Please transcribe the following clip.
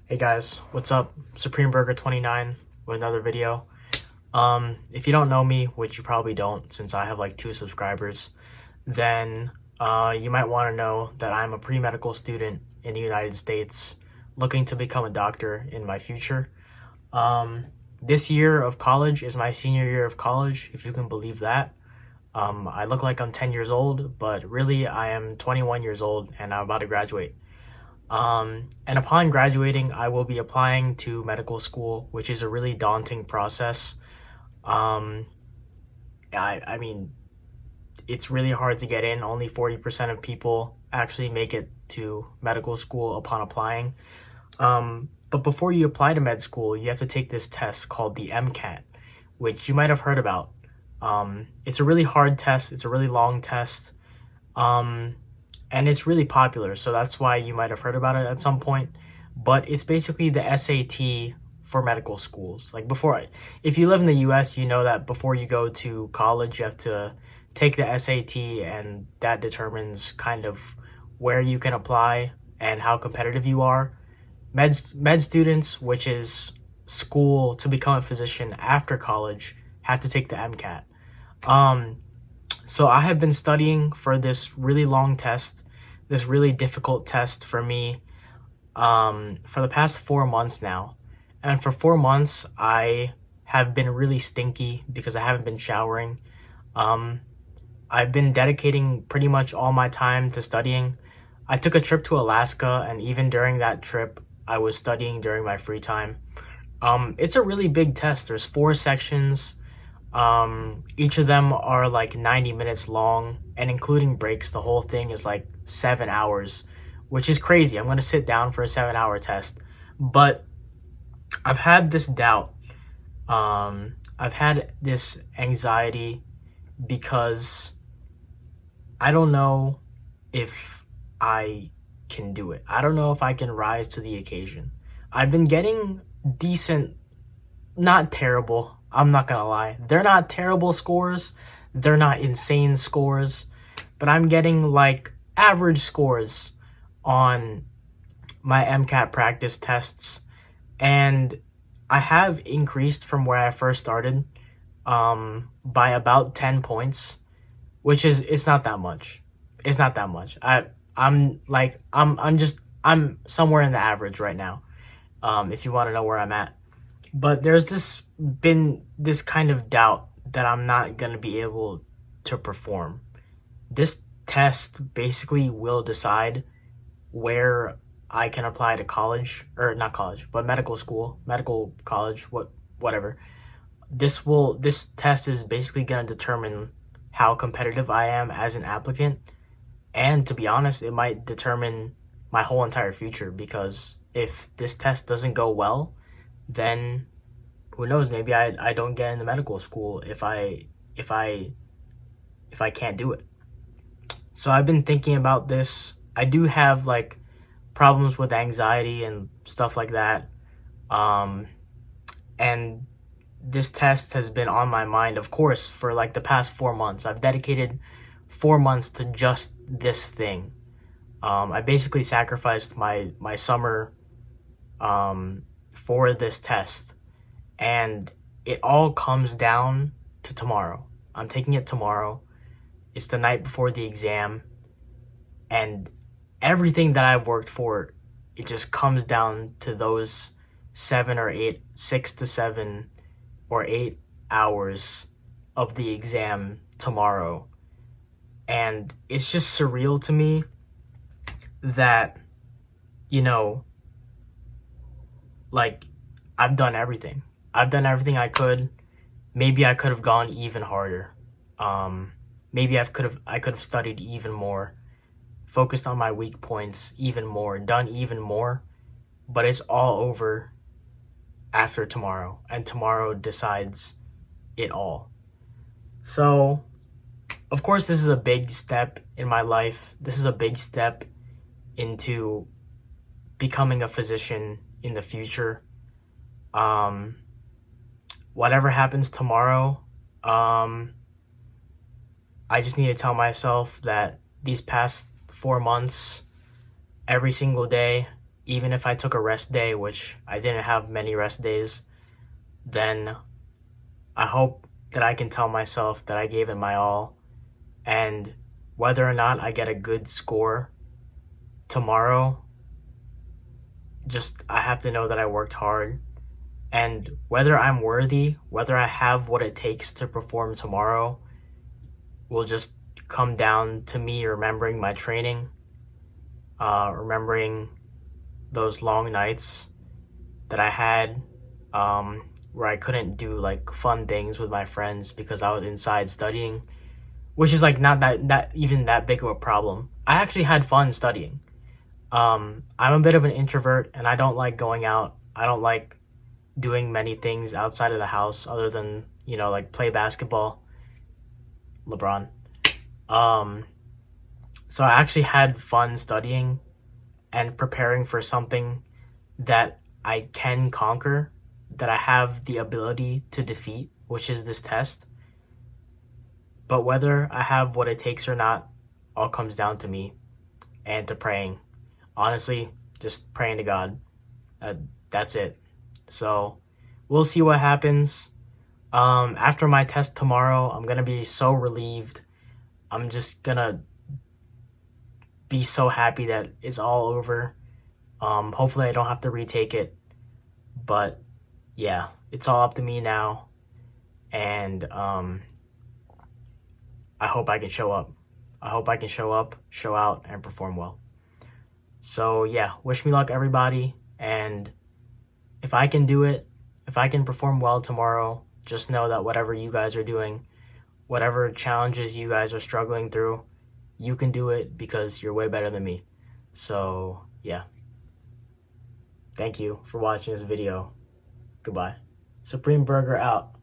Hey guys, what's up? Supreme Burger 29 with another video. If you don't know me, which you probably don't since I have like 2 subscribers, then you might want to know that I'm a pre-medical student in the United States looking to become a doctor in my future. Um, this year of college is my senior year of college, if you can believe that. I look like I'm 10 years old, but really I am 21 years old and I'm about to graduate. And upon graduating, I will be applying to medical school, which is a really daunting process. Um, I mean, it's really hard to get in. Only 40% of people actually make it to medical school upon applying. But before you apply to med school, you have to take this test called the MCAT, which you might have heard about. It's a really hard test. It's a really long test. Um, and it's really popular, so that's why you might have heard about it at some point. But it's basically the SAT for medical schools. Like if you live in the US, you know that before you go to college, you have to take the SAT, and that determines kind of where you can apply and how competitive you are. Med students, which is school to become a physician after college, have to take the MCAT. Um, so I have been studying for this really long test, this really difficult test for me, for the past 4 months now. And for 4 months, I have been really stinky because I haven't been showering. Um, I've been dedicating pretty much all my time to studying. I took a trip to Alaska, and even during that trip, I was studying during my free time. It's a really big test. There's 4 sections. Each of them are like 90 minutes long, and including breaks, the whole thing is like 7 hours, which is crazy. I'm gonna sit down for a 7 hour test, but I've had this doubt. I've had this anxiety because I don't know if I can do it. I don't know if I can rise to the occasion. I've been getting decent, not terrible. I'm not gonna lie. They're not terrible scores. They're not insane scores, but I'm getting like average scores on my MCAT practice tests, and I have increased from where I first started by about 10 points, which is it's not that much. It's not that much. I'm somewhere in the average right now. If you want to know where I'm at. But there's been this kind of doubt that I'm not going to be able to perform. This test basically will decide where I can apply to college, or not college, but medical school, medical college, whatever. This test is basically going to determine how competitive I am as an applicant, and to be honest, it might determine my whole entire future, because if this test doesn't go well, then who knows, maybe I don't get into medical school if I can't do it. So I've been thinking about this. I do have like problems with anxiety and stuff like that. Um and this test has been on my mind, of course, for like the past 4 months. I've dedicated 4 months to just this thing. I basically sacrificed my summer for this test, and it all comes down to tomorrow. I'm taking it tomorrow. It's the night before the exam, and everything that I've worked for, it just comes down to those 6 to 8 hours of the exam tomorrow. And it's just surreal to me that, you know, like, I've done everything. I've done everything I could. Maybe I could have gone even harder. Maybe I could have studied even more, focused on my weak points even more, done even more. But it's all over after tomorrow, and tomorrow decides it all. So, of course, this is a big step in my life. This is a big step into becoming a physician in the future. Um, Whatever happens tomorrow, I just need to tell myself that these past 4 months, every single day, even if I took a rest day, which I didn't have many rest days, then I hope that I can tell myself that I gave it my all. And whether or not I get a good score tomorrow, just I have to know that I worked hard. And whether I'm worthy, whether I have what it takes to perform tomorrow, will just come down to me remembering my training, remembering those long nights that I had, where I couldn't do like fun things with my friends because I was inside studying, which is like not that even that big of a problem. I actually had fun studying. I'm a bit of an introvert and I don't like going out. I don't like doing many things outside of the house other than, like play basketball. LeBron. So I actually had fun studying and preparing for something that I can conquer, that I have the ability to defeat, which is this test. But whether I have what it takes or not, all comes down to me and to praying. Honestly, just praying to God. That's it. So we'll see what happens. After my test tomorrow, I'm gonna be so relieved. I'm just gonna be so happy that it's all over. Hopefully I don't have to retake it. But yeah, it's all up to me now. And I hope I can show up. I hope I can show up, show out, and perform well. So yeah, wish me luck, everybody. And if I can do it, if I can perform well tomorrow, just know that whatever you guys are doing, whatever challenges you guys are struggling through, you can do it because you're way better than me. So yeah. Thank you for watching this video. Goodbye. Supreme Burger out.